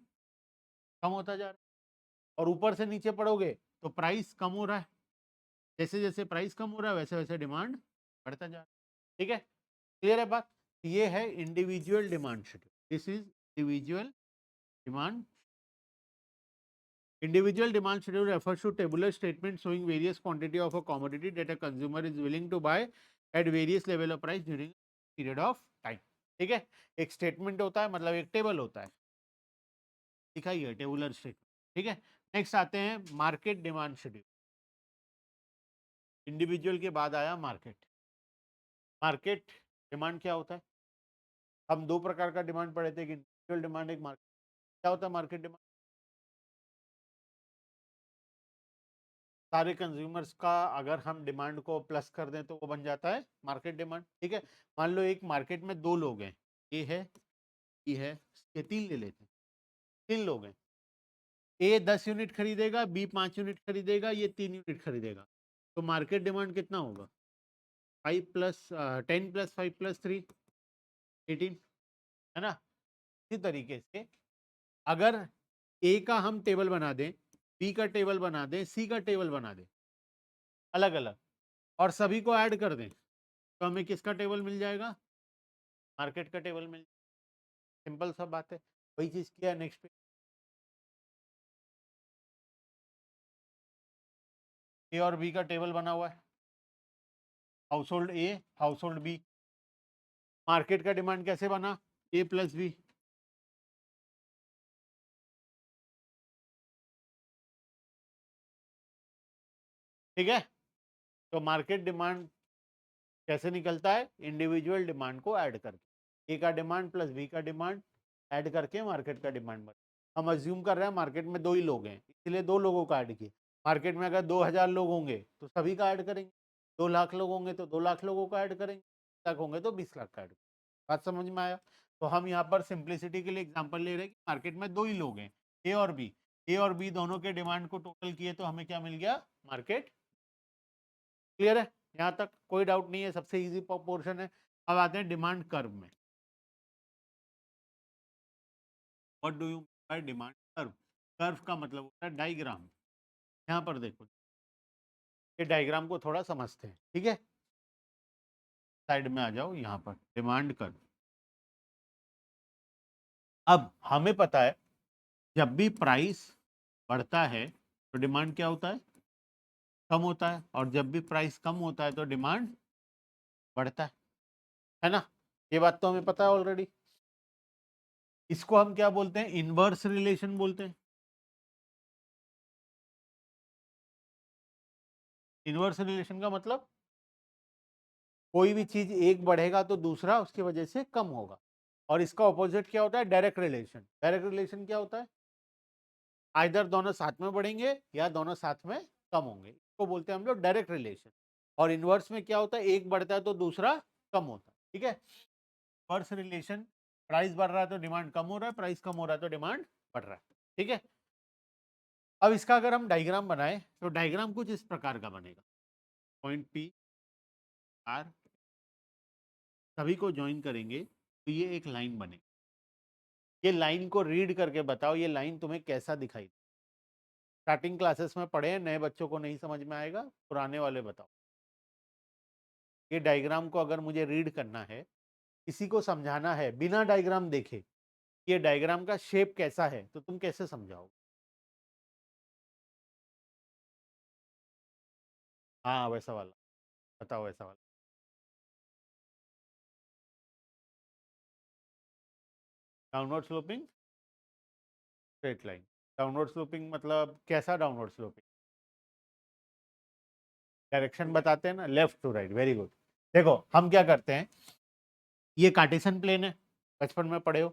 कम होता जा रहा है। और ऊपर से नीचे पढ़ोगे तो प्राइस कम हो रहा है, जैसे जैसे प्राइस कम हो रहा है वैसे वैसे डिमांड बढ़ता जा रहा है। ठीक है। क्लियर है बात। ये है individual demand schedule. This is individual demand. Individual demand schedule refers to tabular statement showing various quantity of a commodity that a consumer is willing to buy at various level of price during period of time. ठीक है। एक स्टेटमेंट होता है, मतलब एक टेबल होता है, दिखाइए टेबुलर स्टेटमेंट। ठीक है। नेक्स्ट आते हैं मार्केट डिमांड शेड्यूल। इंडिविजुअल के बाद आया मार्केट। मार्केट डिमांड क्या होता है? हम दो प्रकार का डिमांड पढ़े थे, इंडिविजुअल डिमांड, एक मार्केट। क्या होता है मार्केट डिमांड? सारे कंज्यूमर्स का अगर हम डिमांड को प्लस कर दें तो वो बन जाता है मार्केट डिमांड। ठीक है। मान लो एक मार्केट में दो लोग हैं, ए है, बी है, ये तीन ले लेते हैं। तीन लोग हैं, ए 10 यूनिट खरीदेगा, बी 5 यूनिट खरीदेगा, ये 3 यूनिट खरीदेगा। तो मार्केट डिमांड कितना होगा? 10 + 5 + 3 18, है ना। इसी तरीके से अगर ए का हम टेबल बना दें, बी का टेबल बना दें, सी का टेबल बना दें अलग अलग, और सभी को ऐड कर दें तो हमें किसका टेबल मिल जाएगा? मार्केट का टेबल मिल। सिंपल सा बात है। वही चीज किया नेक्स्ट पे। ए और बी का टेबल बना हुआ है, household A, household B. Market का डिमांड कैसे बना? A + B। ठीक है। तो मार्केट डिमांड कैसे निकलता है? इंडिविजुअल डिमांड को ऐड करके, ए का डिमांड प्लस बी का डिमांड ऐड करके मार्केट का डिमांड बना। हम अज्यूम कर रहे हैं मार्केट में दो ही लोग हैं इसलिए दो लोगों का ऐड किया। मार्केट में अगर 2000 लोग होंगे तो सभी का ऐड करेंगे, 2 लाख लोग होंगे तो 2 लाख लोगों को ऐड करेंगे, 20 लाख होंगे तो 20 लाख का ऐड करेंगे। बात समझ में आया? तो हम यहाँ पर सिंप्लिसिटी के लिए एग्जांपल ले रहे हैं कि मार्केट में 2 ही लोग हैं, ए और बी। ए और बी दोनों के डिमांड को टोटल किए तो हमें क्या मिल गया? मार्केट। क्लियर है? यहाँ तक कोई डाउट नहीं है, सबसे इजी पोर्शन है। अब आते हैं डिमांड कर्व में। What do you by demand curve? Curve का मतलब होता है डायग्राम। यहाँ पर देखो, ये डायग्राम को थोड़ा समझते हैं, ठीक है? साइड में आ जाओ, यहाँ पर डिमांड कर्व। अब हमें पता है जब भी प्राइस बढ़ता है तो डिमांड क्या होता है? कम होता है, और जब भी प्राइस कम होता है तो डिमांड बढ़ता है ना? ये बात तो हमें पता है ऑलरेडी। इसको हम क्या बोलते हैं? इनवर्स रिलेशन बोलते हैं। इनवर्स रिलेशन का मतलब कोई भी चीज एक बढ़ेगा तो दूसरा उसकी वजह से कम होगा, और इसका ऑपोजिट क्या होता है? Direct relation. डायरेक्ट रिलेशन क्या होता है? आइदर दोनों साथ में बढ़ेंगे या दोनों साथ में कम होंगे, इसको बोलते हैं हम लोग डायरेक्ट रिलेशन। और इनवर्स में क्या होता है? एक बढ़ता है तो दूसरा कम होता है, ठीक है? इनवर्स रिलेशन, प्राइस बढ़ रहा है तो डिमांड कम हो रहा है, प्राइस कम हो रहा है तो डिमांड बढ़ रहा है, ठीक है? अब इसका अगर हम डायग्राम बनाए तो डायग्राम कुछ इस प्रकार का बनेगा। पॉइंट पी आर सभी को ज्वाइन करेंगे तो ये एक लाइन बनेगी। ये लाइन को रीड करके बताओ, ये लाइन तुम्हें कैसा दिखाई? स्टार्टिंग क्लासेस में पढ़े हैं, नए बच्चों को नहीं समझ में आएगा, पुराने वाले बताओ। ये डायग्राम को अगर मुझे रीड करना है, किसी को समझाना है बिना डायग्राम देखे ये डायग्राम का शेप कैसा है, तो तुम कैसे समझाओगे? हाँ वैसा वाला बताओ, वैसा वाला। Downward sloping straight line. Downward sloping मतलब कैसा डाउनवर्ड स्लोपिंग? डायरेक्शन बताते हैं ना, left to right. Very good. देखो हम क्या करते हैं, ये कार्टेशियन प्लेन है, बचपन में पढ़े हो।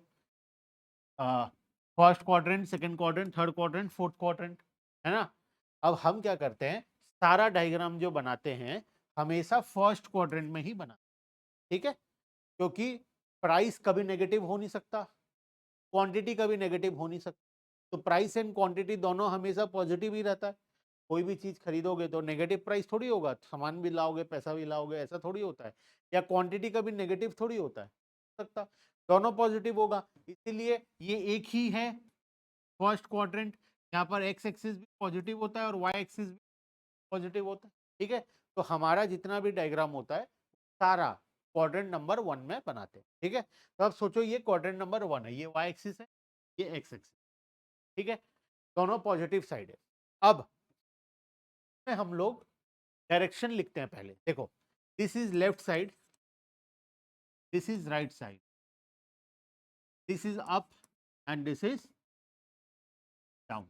First quadrant, second quadrant, third quadrant, fourth quadrant, है ना? अब हम क्या करते हैं, सारा डायग्राम जो बनाते हैं हमेशा फर्स्ट क्वाड्रेंट में ही बनाते हैं, ठीक है? क्योंकि प्राइस कभी नेगेटिव हो नहीं सकता, क्वांटिटी कभी नेगेटिव हो नहीं सकती, तो प्राइस एंड क्वांटिटी दोनों हमेशा पॉजिटिव ही रहता है। कोई भी चीज खरीदोगे तो नेगेटिव प्राइस थोड़ी होगा, सामान भी लाओगे पैसा भी लाओगे, ऐसा थोड़ी होता है। या क्वांटिटी कभी नेगेटिव थोड़ी होता है सकता, दोनों पॉजिटिव होगा। इसीलिए ये एक ही है फर्स्ट क्वाड्रेंट। यहाँ पर एक्स एक्सिस भी पॉजिटिव होता है और वाई एक्सिस भी पॉजिटिव होता है, ठीक है? तो हमारा जितना भी डायग्राम होता है सारा क्वाड्रेंट नंबर 1 में बनाते हैं, ठीक है? तो अब सोचो ये क्वाड्रेंट नंबर 1 है, ये वाई एक्सिस है, ये एक्स एक्सिस, ठीक है? दोनों पॉजिटिव साइड है। अब में हम लोग डायरेक्शन लिखते हैं पहले। देखो, this is left side, this is right side, this is up and this is down,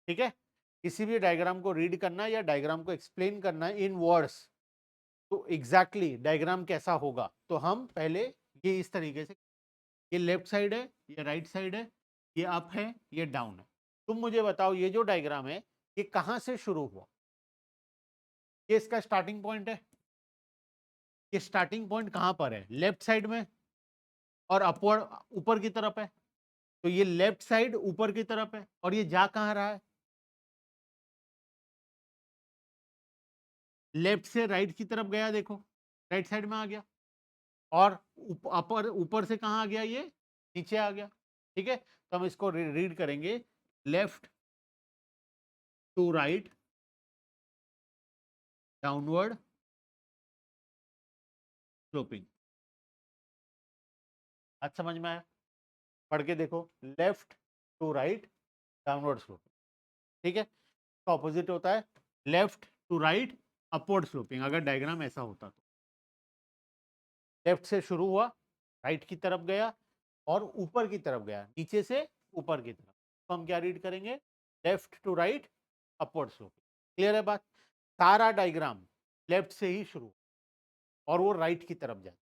ठीक है? किसी भी डायग्राम को रीड करना है या डायग्राम को एक्सप्लेन करना है इन वर्ड्स, तो एग्जैक्टली डायग्राम कैसा होगा, तो हम पहले ये इस तरीके से, ये लेफ्ट साइड है, ये राइट साइड है, ये अप है, ये डाउन है। तुम मुझे बताओ ये जो डायग्राम है ये कहां से शुरू हुआ? ये इसका स्टार्टिंग पॉइंट है। ये स्टार्टिंग पॉइंट कहां पर है? लेफ्ट साइड में, और अपवर्ड ऊपर की तरफ है। तो ये लेफ्ट साइड ऊपर की तरफ है, और ये जा कहां रहा है? लेफ्ट से राइट की तरफ गया, देखो राइट साइड में आ गया, और अपर ऊपर से कहां आ गया? ये नीचे आ गया, ठीक है? तो हम इसको रीड करेंगे, left to right downward sloping. आज समझ में आया? पढ़ के देखो, left to right downward sloping, ठीक है? तो ऑपोजिट होता है left to right upward sloping, अगर डायग्राम ऐसा होता तो। लेफ्ट से शुरू हुआ, राइट की तरफ गया, और ऊपर की तरफ गया, नीचे से ऊपर की तरफ, तो हम क्या रीड करेंगे? Left to right upward sloping. Clear है बात? सारा डायग्राम लेफ्ट से ही शुरू और वो राइट की तरफ जाए,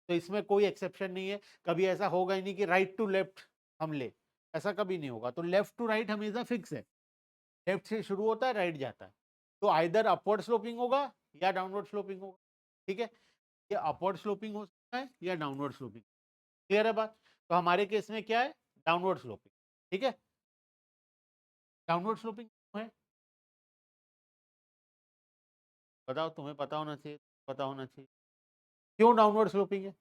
तो इसमें कोई एक्सेप्शन नहीं है। कभी ऐसा होगा ही नहीं कि राइट टू लेफ्ट हम ले, ऐसा कभी नहीं होगा। तो लेफ्ट टू राइट हमेशा फिक्स है, लेफ्ट से शुरू होता है राइट जाता है, तो आइदर अपवर्ड स्लोपिंग होगा या डाउनवर्ड स्लोपिंग होगा। ठीक है, ये अपवर्ड स्लोपिंग हो सकता है या डाउनवर्ड स्लोपिंग। क्लियर है बात? तो हमारे केस में क्या है, डाउनवर्ड स्लोपिंग। ठीक है, डाउनवर्ड स्लोपिंग है, बताओ, तुम्हें पता होना चाहिए, पता होना चाहिए क्यों डाउनवर्ड स्लोपिंग है।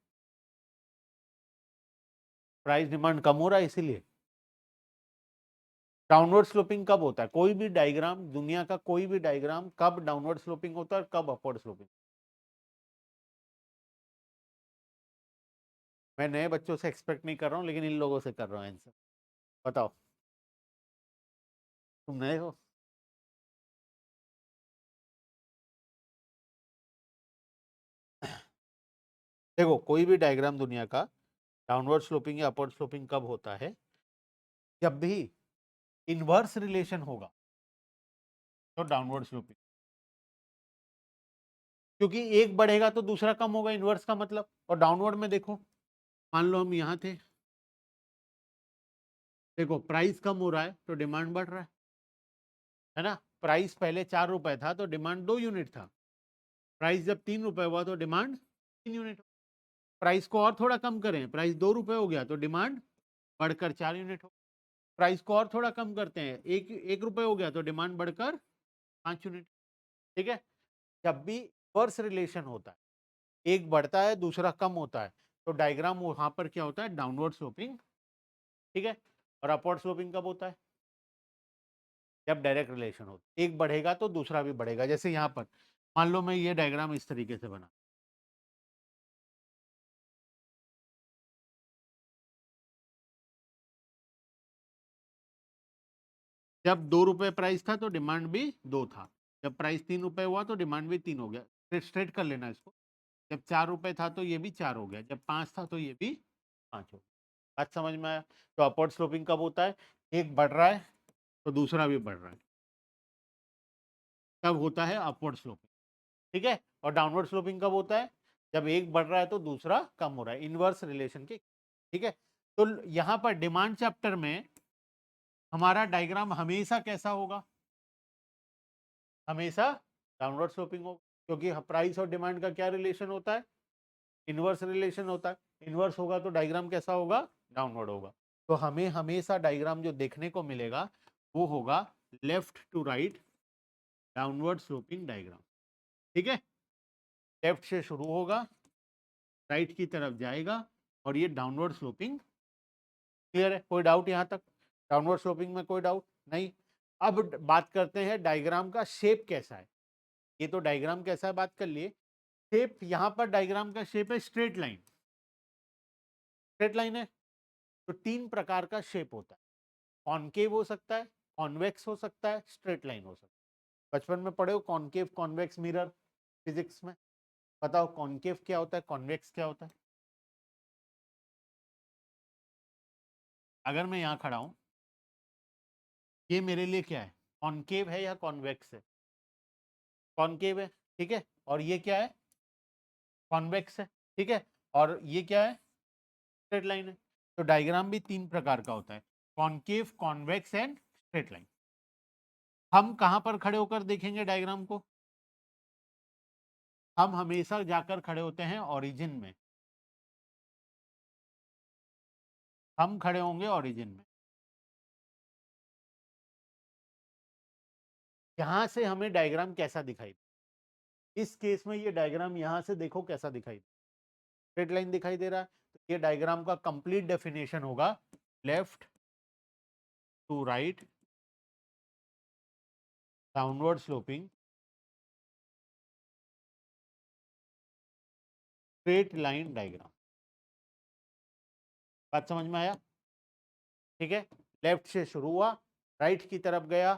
प्राइस डिमांड कम हो रहा है इसीलिए। डाउनवर्ड स्लोपिंग कब होता है, कोई भी डायग्राम, दुनिया का कोई भी डायग्राम, कब डाउनवर्ड स्लोपिंग होता है और कब अपवर्ड स्लोपिंग। मैं नए बच्चों से एक्सपेक्ट नहीं कर रहा हूं, लेकिन इन लोगों से कर रहा हूं आंसर। बताओ, तुम नए हो। देखो, कोई भी डायग्राम दुनिया का डाउनवर्ड स्लोपिंग या अपवर्ड स्लोपिंग कब होता है, जब भी इनवर्स रिलेशन होगा तो डाउनवर्ड स्लोपिंग। क्योंकि एक बढ़ेगा तो दूसरा कम होगा, इनवर्स का मतलब। और डाउनवर्ड में देखो, मान लो हम यहां थे, देखो प्राइस कम हो रहा है तो डिमांड बढ़ रहा है ना। प्राइस पहले 4 रुपए था तो डिमांड 2 यूनिट था। प्राइस जब 3 रुपए हुआ तो डिमांड 3 यूनिट। प्राइस को और थोड़ा कम करें, प्राइस 2 रुपए हो गया तो डिमांड बढ़कर 4 यूनिट हो। प्राइस को और थोड़ा कम करते हैं, एक रुपए हो गया तो डिमांड बढ़कर 5 यूनिट। ठीक है, जब भी इनवर्स रिलेशन होता है, एक बढ़ता है दूसरा कम होता है, तो डायग्राम वहां पर क्या होता है, डाउनवर्ड स्लोपिंग। ठीक है, और अपवर्ड स्लोपिंग कब होता है, जब डायरेक्ट रिलेशन हो, एक बढ़ेगा तो दूसरा भी बढ़ेगा। जैसे यहाँ पर मान लो मैं ये डायग्राम इस तरीके से बना, जब 2 रुपए प्राइस था तो डिमांड भी 2 था, जब प्राइस 3 रुपए हुआ तो डिमांड भी 3 हो गया। स्ट्रेट कर लेना इसको, जब 4 रुपए था तो ये भी 4 हो गया, जब 5 था तो ये भी 5 हो गया। बात समझ में आया? तो अपवर्ड स्लोपिंग कब होता है, एक बढ़ रहा है तो दूसरा भी बढ़ रहा है, तब होता है अपवर्ड स्लोपिंग। ठीक है, और डाउनवर्ड स्लोपिंग कब होता है, जब एक बढ़ रहा है तो दूसरा कम हो रहा है, इनवर्स रिलेशन के। ठीक है, तो यहां पर डिमांड चैप्टर में हमारा डायग्राम हमेशा कैसा होगा, हमेशा डाउनवर्ड स्लोपिंग होगा। क्योंकि प्राइस और डिमांड का क्या रिलेशन होता है, इनवर्स रिलेशन होता है। इनवर्स होगा तो डायग्राम कैसा होगा, डाउनवर्ड होगा। तो हमें हमेशा डायग्राम जो देखने को मिलेगा वो होगा left to right downward sloping diagram. ठीक है, लेफ्ट से शुरू होगा, राइट की तरफ जाएगा, और ये डाउनवर्ड स्लोपिंग। क्लियर है, कोई डाउट यहाँ तक, डाउनवर्ड स्लोपिंग में कोई डाउट नहीं। अब बात करते हैं डायग्राम का शेप कैसा है। ये तो डायग्राम कैसा है बात कर लिए, शेप, यहाँ पर डायग्राम का शेप है स्ट्रेट लाइन। स्ट्रेट लाइन है, तो 3 प्रकार का शेप होता है, कॉनकेव हो सकता है, कॉन्वेक्स हो सकता है, स्ट्रेट लाइन हो सकता है। बचपन में पढ़े हो कॉनकेव कॉन्वेक्स मिरर, फिजिक्स में। बताओ कॉनकेव क्या होता है, कॉन्वेक्स क्या होता है। अगर मैं यहाँ खड़ा हूं, ये मेरे लिए क्या है, कॉनकेव है या कॉन्वेक्स है, कॉनकेव है। ठीक है, और ये क्या है, कॉन्वेक्स है। ठीक है, और ये क्या है, स्ट्रेट लाइन है। तो डायग्राम भी 3 प्रकार का होता है, concave, convex and straight line. हम कहां पर खड़े होकर देखेंगे डायग्राम को, हम हमेशा जाकर खड़े होते हैं ओरिजिन में, हम खड़े होंगे ओरिजिन में। यहां से हमें डायग्राम कैसा दिखाई दे, इस केस में ये डायग्राम यहां से देखो कैसा दिखाई दे, स्ट्रेट लाइन दिखाई दे रहा है। तो ये डायग्राम का कंप्लीट डेफिनेशन होगा left to right downward sloping straight line diagram. बात समझ में आया? ठीक है, लेफ्ट से शुरू हुआ, राइट की तरफ गया,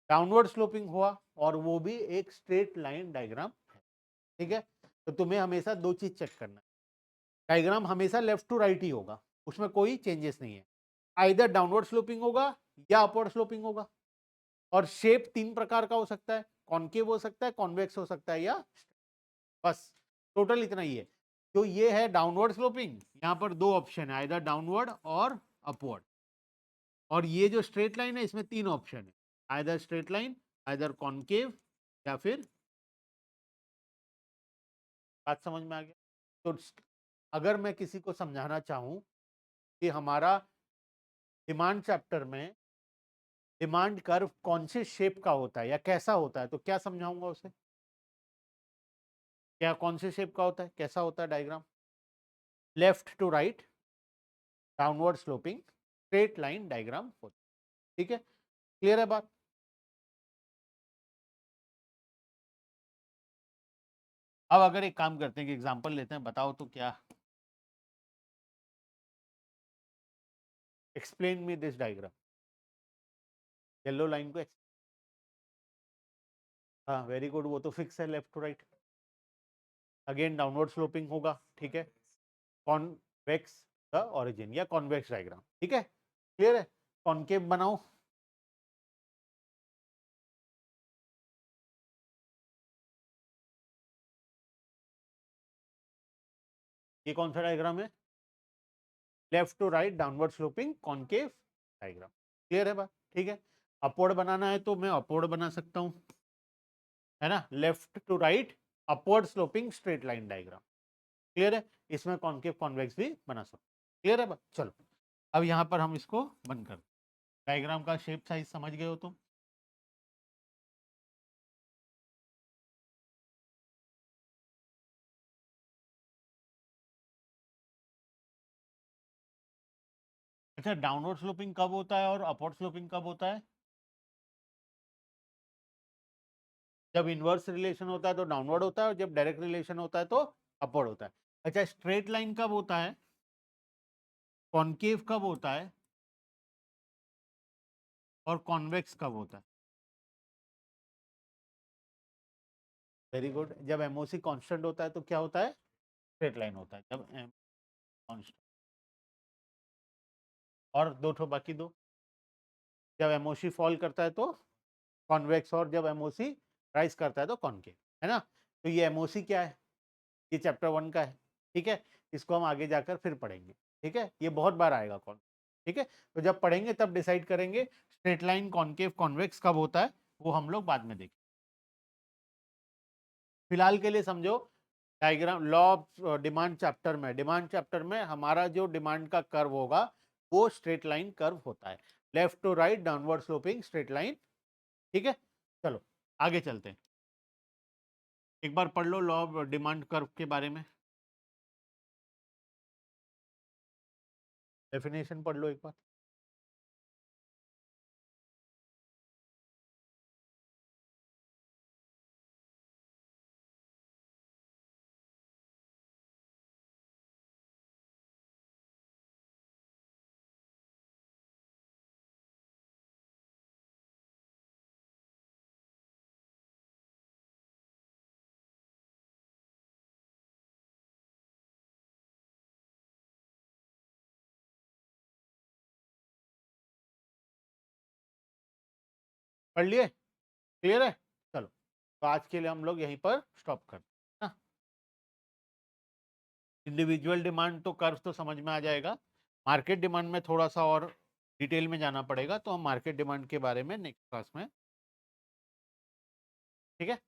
डाउनवर्ड स्लोपिंग हुआ, और वो भी एक स्ट्रेट लाइन डायग्राम है। ठीक है, तो तुम्हें हमेशा 2 चीज चेक करना है, डायग्राम हमेशा लेफ्ट टू राइट ही होगा, उसमें कोई चेंजेस नहीं है, आइदर डाउनवर्ड स्लोपिंग होगा या अपवर्ड स्लोपिंग होगा। और शेप 3 प्रकार का हो सकता है, कॉनकेव हो सकता है, कॉन्वेक्स हो सकता है, या बस टोटल इतना ही है। जो ये है डाउनवर्ड स्लोपिंग, यहाँ पर 2 ऑप्शन है, आइदर डाउनवर्ड और अपवर्ड। और ये जो स्ट्रेट लाइन है इसमें 3 ऑप्शन है, either straight line, either concave, या फिर बात समझ में आ गया? तो अगर मैं किसी को समझाना चाहूँ कि हमारा डिमांड चैप्टर में डिमांड कर्व कौन से शेप का होता है या कैसा होता है, तो क्या समझाऊंगा उसे? क्या कौन से शेप का होता है, कैसा होता है diagram? Left to right downward sloping straight line diagram होता है। ठीक है, क्लियर है बात? अब अगर एक काम करते हैं कि एग्जांपल लेते हैं, बताओ तो क्या, explain me this diagram. Yellow line को हाँ वेरी गुड, वो तो फिक्स है left to right. Again downward sloping होगा, ठीक है। कॉन्वेक्स द ओरिजिन या कॉन्वेक्स डायग्राम, ठीक है, क्लियर है। कॉन्केव बनाओ, ये कौन सा डायग्राम है? Left to right downward sloping concave diagram, clear है बात? ठीक है, अपवर्ड बनाना है तो मैं अपवर्ड बना सकता हूं, है ना, left to right upward sloping straight line diagram, clear है। इसमें कॉन्केव कॉन्वेक्स भी बना सकते, क्लियर है बात? चलो अब यहां पर हम इसको बंद कर, डायग्राम का शेप साइज समझ गए हो तुम? अच्छा, डाउनवर्ड स्लोपिंग कब होता है और अपवर्ड स्लोपिंग कब होता है? जब इनवर्स रिलेशन होता है तो डाउनवर्ड होता है, और जब डायरेक्ट रिलेशन होता है तो अपवर्ड होता है। अच्छा, स्ट्रेट लाइन कब होता है, कॉन्केव कब होता है, और कॉन्वेक्स कब होता है? वेरी गुड, जब एमओसी कांस्टेंट होता है तो क्या होता है, स्ट्रेट लाइन होता है। जब एम कांस्टेंट, और दो ठो बाकी दो, जब एमओसी फॉल करता है तो कॉन्वेक्स, और जब एमओसी राइज करता है तो कॉन्केव, है ना। तो ये एमओसी क्या है, ये चैप्टर 1 का है, ठीक है। इसको हम आगे जाकर फिर पढ़ेंगे, ठीक है, ये बहुत बार आएगा कौन, ठीक है। तो जब पढ़ेंगे तब डिसाइड करेंगे स्ट्रेट लाइन कॉन्केव कॉन्वेक्स कब होता है, वो हम लोग बाद में देखेंगे। फिलहाल के लिए समझो, diagram law of demand chapter में, डिमांड चैप्टर में हमारा जो डिमांड का कर्व होगा वो स्ट्रेट लाइन कर्व होता है, left to right downward sloping straight line, ठीक है। चलो आगे चलते हैं, एक बार पढ़ लो लॉ ऑफ डिमांड कर्व के बारे में, डेफिनेशन पढ़ लो एक बार। पढ़ लिए, क्लियर है? चलो तो आज के लिए हम लोग यहीं पर स्टॉप करते हैं। इंडिविजुअल डिमांड तो कर्व तो समझ में आ जाएगा, मार्केट डिमांड में थोड़ा सा और डिटेल में जाना पड़ेगा, तो हम मार्केट डिमांड के बारे में नेक्स्ट क्लास में, ठीक है।